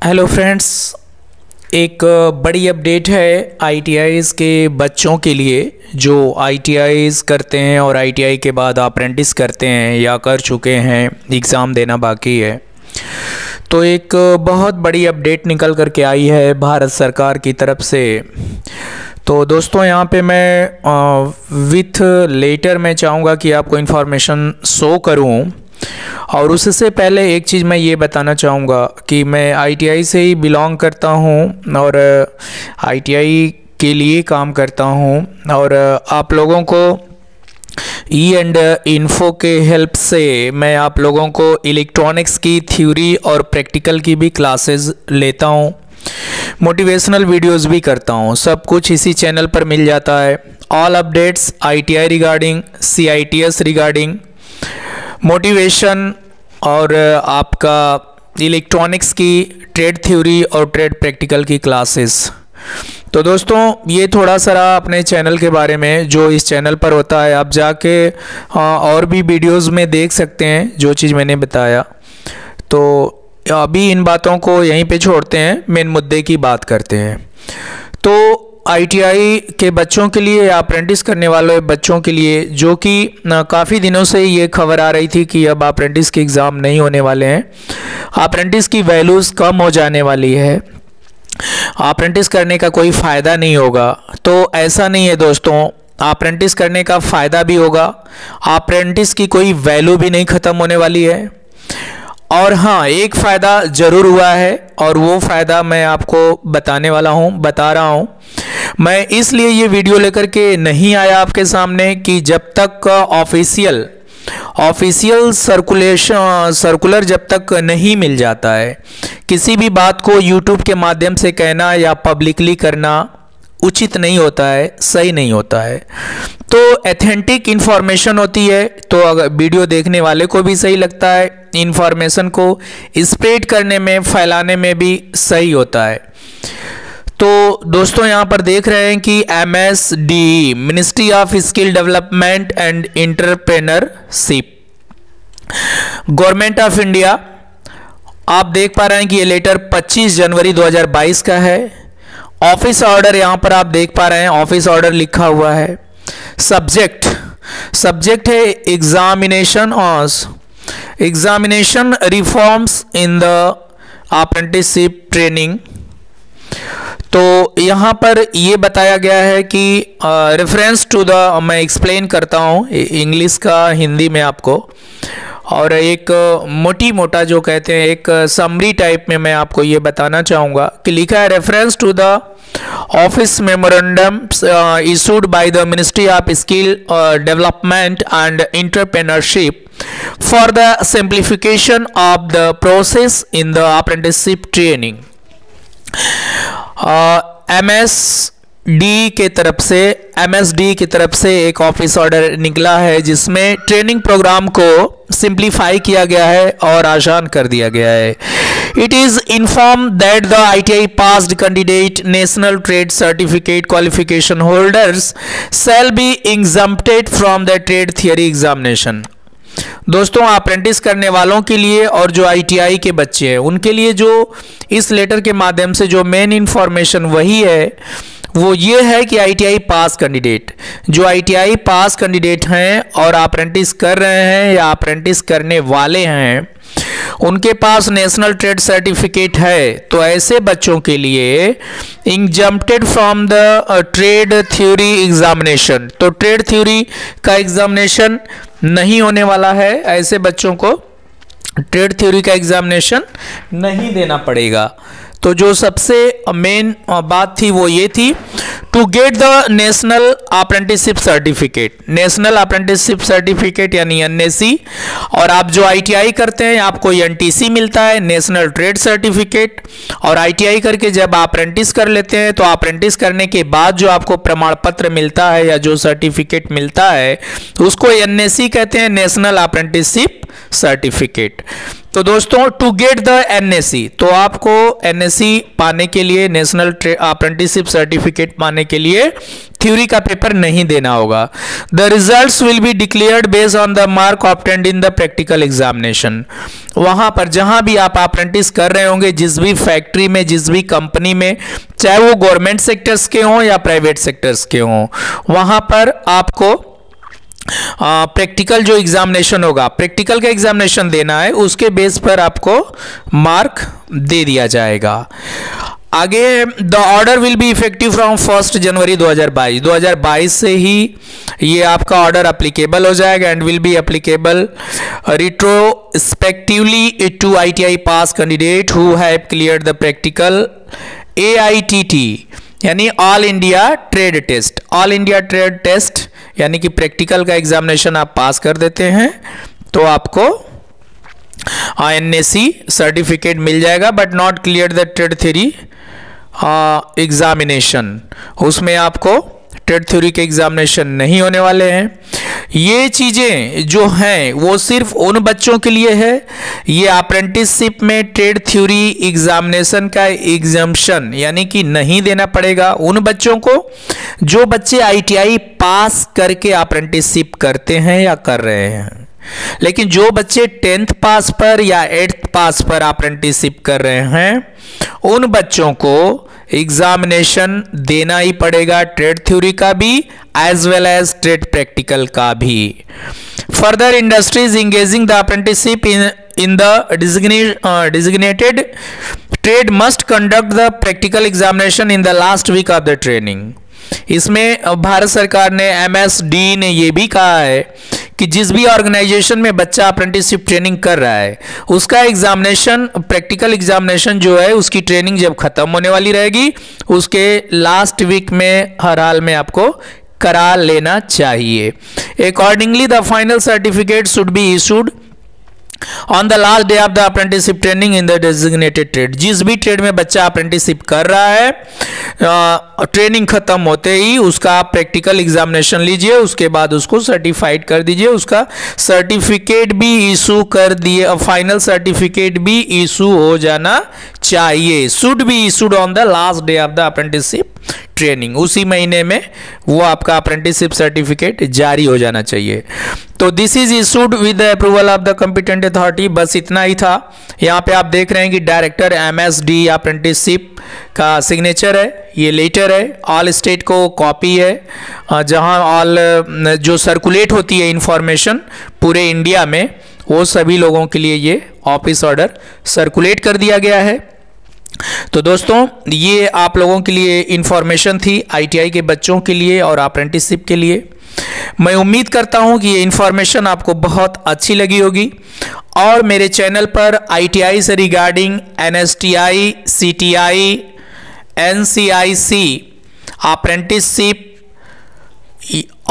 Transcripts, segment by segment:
Hello friends, एक बड़ी update है आईटीआईज़ के बच्चों के लिए जो आईटीआईज़ करते हैं और आईटीआई के बाद अप्रेंटिस करते हैं या कर चुके हैं, एग्ज़ाम देना बाकी है। तो एक बहुत बड़ी अपडेट निकल कर के आई है भारत सरकार की तरफ से। तो दोस्तों, यहाँ पे मैं विथ लेटर मैं चाहूँगा कि आपको इन्फॉर्मेशन शो करूँ, और उससे पहले एक चीज़ मैं ये बताना चाहूँगा कि मैं आईटीआई से ही बिलोंग करता हूँ और आईटीआई के लिए काम करता हूँ। और आप लोगों को E&Info के हेल्प से मैं आप लोगों को इलेक्ट्रॉनिक्स की थ्योरी और प्रैक्टिकल की भी क्लासेस लेता हूँ, मोटिवेशनल वीडियोस भी करता हूँ। सब कुछ इसी चैनल पर मिल जाता है। All updates ITI regarding, CITS regarding, motivation और आपका इलेक्ट्रॉनिक्स की ट्रेड थ्योरी और ट्रेड प्रैक्टिकल की क्लासेस। तो दोस्तों, ये थोड़ा सा अपने चैनल के बारे में जो इस चैनल पर होता है, आप जाके और भी वीडियोस में देख सकते हैं जो चीज़ मैंने बताया। तो अभी इन बातों को यहीं पे छोड़ते हैं, मेन मुद्दे की बात करते हैं। तो आईटीआई के बच्चों के लिए या अप्रेंटिस करने वाले बच्चों के लिए, जो कि काफ़ी दिनों से ये खबर आ रही थी कि अब अप्रेंटिस के एग्ज़ाम नहीं होने वाले हैं, अप्रेंटिस की वैल्यूज़ कम हो जाने वाली है, अप्रेंटिस करने का कोई फ़ायदा नहीं होगा। तो ऐसा नहीं है दोस्तों, अप्रेंटिस करने का फ़ायदा भी होगा, अप्रेंटिस की कोई वैल्यू भी नहीं ख़त्म होने वाली है। और हाँ, एक फ़ायदा ज़रूर हुआ है और वो फ़ायदा मैं आपको बताने वाला हूँ, बता रहा हूँ। मैं इसलिए ये वीडियो लेकर के नहीं आया आपके सामने कि जब तक ऑफिशियल सर्कुलर जब तक नहीं मिल जाता है, किसी भी बात को यूट्यूब के माध्यम से कहना या पब्लिकली करना उचित नहीं होता है, सही नहीं होता है। तो एथेंटिक इन्फॉर्मेशन होती है तो अगर वीडियो देखने वाले को भी सही लगता है, इन्फॉर्मेशन को स्प्रेड करने में, फैलाने में भी सही होता है। तो दोस्तों, यहाँ पर देख रहे हैं कि MSDE ministry of skill development and entrepreneurship, government of India, आप देख पा रहे हैं कि ये लेटर 25 जनवरी 2022 का है। ऑफिस ऑर्डर यहाँ पर आप देख पा रहे हैं, ऑफिस ऑर्डर लिखा हुआ है। सब्जेक्ट है examination reforms in the apprenticeship training. तो यहाँ पर ये बताया गया है कि रेफरेंस टू द, मैं एक्सप्लेन करता हूँ इंग्लिश का हिंदी में आपको, और एक मोटा जो कहते हैं एक समरी टाइप में मैं आपको ये बताना चाहूँगा कि लिखा है reference to the office memorandum issued by the ministry of skill development and entrepreneurship for the simplification of the process in the apprenticeship training. MSD की तरफ से एक ऑफिस ऑर्डर निकला है जिसमें ट्रेनिंग प्रोग्राम को सिंप्लीफाई किया गया है और आसान कर दिया गया है। It is inform that the ITI passed candidate national trade certificate qualification holders shall be exempted from the trade theory examination. दोस्तों, अप्रेंटिस करने वालों के लिए और जो आईटीआई के बच्चे हैं उनके लिए जो इस लेटर के माध्यम से जो मेन इंफॉर्मेशन वही है, वो ये है कि आईटीआई पास कैंडिडेट, जो आईटीआई पास कैंडिडेट हैं और अप्रेंटिस कर रहे हैं या अप्रेंटिस करने वाले हैं, उनके पास नेशनल ट्रेड सर्टिफिकेट है, तो ऐसे बच्चों के लिए exempted from the trade theory examination, तो ट्रेड थ्योरी का एग्जामिनेशन नहीं होने वाला है। ऐसे बच्चों को ट्रेड थ्योरी का एग्जामिनेशन नहीं देना पड़ेगा। तो जो सबसे मेन बात थी वो ये थी, to get the national apprenticeship certificate यानी NAC, और आप जो ITI करते हैं आपको NTC मिलता है, नेशनल ट्रेड सर्टिफिकेट। और ITI करके जब अप्रेंटिस कर लेते हैं तो अप्रेंटिस करने के बाद जो आपको प्रमाण पत्र मिलता है या जो सर्टिफिकेट मिलता है उसको NAC कहते हैं, नेशनल अप्रेंटिसशिप सर्टिफिकेट। तो दोस्तों, टू गेट द NAC, तो आपको NAC पाने के लिए, नेशनल अप्रेंटिसशिप सर्टिफिकेट पाने के लिए थ्योरी का पेपर नहीं देना होगा। The results will be declared based on the mark obtained in the practical examination. वहां पर जहां भी आप अप्रेंटिस कर रहे होंगे, जिस भी फैक्ट्री में, जिस भी कंपनी में, चाहे वो गवर्नमेंट सेक्टर्स के हों या प्राइवेट सेक्टर्स के हों, वहां पर आपको प्रैक्टिकल जो एग्जामिनेशन होगा, प्रैक्टिकल का एग्जामिनेशन देना है, उसके बेस पर आपको मार्क दे दिया जाएगा। आगे the order will be effective from 1 जनवरी 2022। 2022 से ही ये आपका ऑर्डर अप्लीकेबल हो जाएगा and will be applicable retrospectively to ITI pass candidate who have cleared the practical AITT यानी all India trade test. All India trade test यानी कि practical का examination आप पास कर देते हैं तो आपको NAC सर्टिफिकेट मिल जाएगा, but not clear the trade theory examination, उसमें आपको ट्रेड थ्योरी के एग्जामिनेशन नहीं होने वाले हैं। ये चीज़ें जो हैं वो सिर्फ उन बच्चों के लिए है, ये अप्रेंटिसशिप में ट्रेड थ्योरी एग्जामिनेशन का एग्जम्पशन यानी कि नहीं देना पड़ेगा उन बच्चों को जो बच्चे ITI पास करके अप्रेंटिसशिप करते हैं या कर रहे हैं। लेकिन जो बच्चे 10th पास पर या 8th पास पर अप्रेंटिसशिप कर रहे हैं उन बच्चों को एग्जामिनेशन देना ही पड़ेगा, ट्रेड थ्योरी का भी as well as trade practical का भी। Further industries engaging the apprenticeship in the designated trade must conduct the practical examination in the last week of the training. इसमें भारत सरकार ने MSD ने ये भी कहा है कि जिस भी ऑर्गेनाइजेशन में बच्चा अप्रेंटिसशिप ट्रेनिंग कर रहा है उसका एग्जामिनेशन, प्रैक्टिकल एग्जामिनेशन जो है उसकी ट्रेनिंग जब खत्म होने वाली रहेगी उसके लास्ट वीक में हर हाल में आपको करा लेना चाहिए। Accordingly the final certificate should be issued on the last day of the apprenticeship training in the designated trade. जिस भी ट्रेड में बच्चा अप्रेंटिसशिप कर रहा है ट्रेनिंग खत्म होते ही उसका आप प्रैक्टिकल एग्जामिनेशन लीजिए, उसके बाद उसको सर्टिफाइड कर दीजिए, उसका सर्टिफिकेट भी इशू कर दिए, फाइनल सर्टिफिकेट भी इशू हो जाना चाहिए। Should be issued on the last day of the apprenticeship training, उसी महीने में वो आपका अप्रेंटिसशिप सर्टिफिकेट जारी हो जाना चाहिए। तो this is issued with the approval of the competent authority. बस इतना ही था। यहाँ पे आप देख रहे हैं कि डायरेक्टर MSD अप्रेंटिसशिप का सिग्नेचर है, ये लेटर है, ऑल स्टेट को कॉपी है, जहाँ ऑल जो सर्कुलेट होती है इंफॉर्मेशन पूरे इंडिया में वो सभी लोगों के लिए ये ऑफिस ऑर्डर सर्कुलेट कर दिया गया है। तो दोस्तों ये आप लोगों के लिए इंफॉर्मेशन थी ITI के बच्चों के लिए और अप्रेंटिसशिप के लिए। मैं उम्मीद करता हूं कि ये इंफॉर्मेशन आपको बहुत अच्छी लगी होगी और मेरे चैनल पर ITI से regarding NSTI, CTI, NCIC, apprenticeship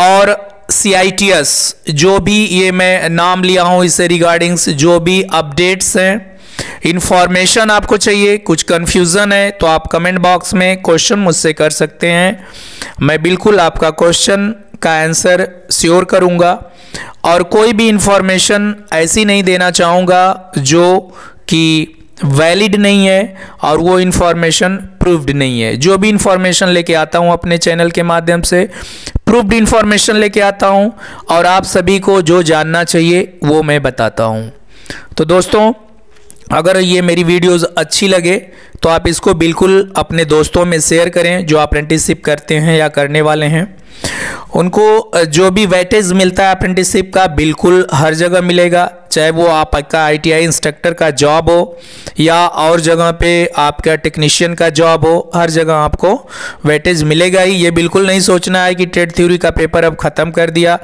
और CITS जो भी ये मैं नाम लिया हूं इससे रिगार्डिंग्स जो भी अपडेट्स हैं, इंफॉर्मेशन आपको चाहिए, कुछ कंफ्यूजन है तो आप कमेंट बॉक्स में क्वेश्चन मुझसे कर सकते हैं। मैं बिल्कुल आपका क्वेश्चन का आंसर श्योर करूंगा और कोई भी इंफॉर्मेशन ऐसी नहीं देना चाहूँगा जो कि वैलिड नहीं है और वो इंफॉर्मेशन प्रूव्ड नहीं है। जो भी इंफॉर्मेशन लेके आता हूँ अपने चैनल के माध्यम से प्रूव्ड इंफॉर्मेशन लेके आता हूँ और आप सभी को जो जानना चाहिए वो मैं बताता हूँ। तो दोस्तों अगर ये मेरी वीडियोस अच्छी लगे तो आप इसको बिल्कुल अपने दोस्तों में शेयर करें जो अप्रेंटिसशिप करते हैं या करने वाले हैं। उनको जो भी वेटेज मिलता है अप्रेंटिसशिप का बिल्कुल हर जगह मिलेगा, चाहे वो आपका ITI इंस्ट्रक्टर का जॉब हो या और जगह पे आपका टेक्नीशियन का जॉब हो, हर जगह आपको वेटेज मिलेगा ही। ये बिल्कुल नहीं सोचना है कि ट्रेड थ्योरी का पेपर अब ख़त्म कर दिया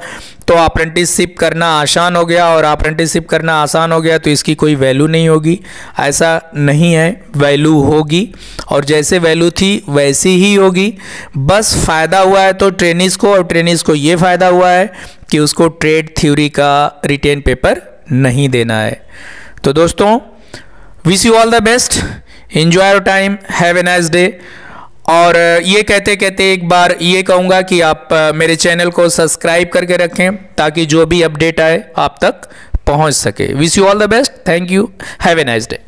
तो अप्रेंटिसशिप करना आसान हो गया और अप्रेंटिसशिप करना आसान हो गया तो इसकी कोई वैल्यू नहीं होगी। ऐसा नहीं है, वैल्यू होगी और जैसे वैल्यू थी वैसी ही होगी। बस फ़ायदा हुआ है तो ट्रेनिस को, और ट्रेनिस को ये फ़ायदा हुआ है कि उसको ट्रेड थ्योरी का रिटेन पेपर नहीं देना है। तो दोस्तों wish you all the best, enjoy your time, have a nice day. और ये कहते कहते एक बार ये कहूँगा कि आप मेरे चैनल को सब्सक्राइब करके रखें ताकि जो भी अपडेट आए आप तक पहुँच सके। Wish you all the best, thank you, have a nice day.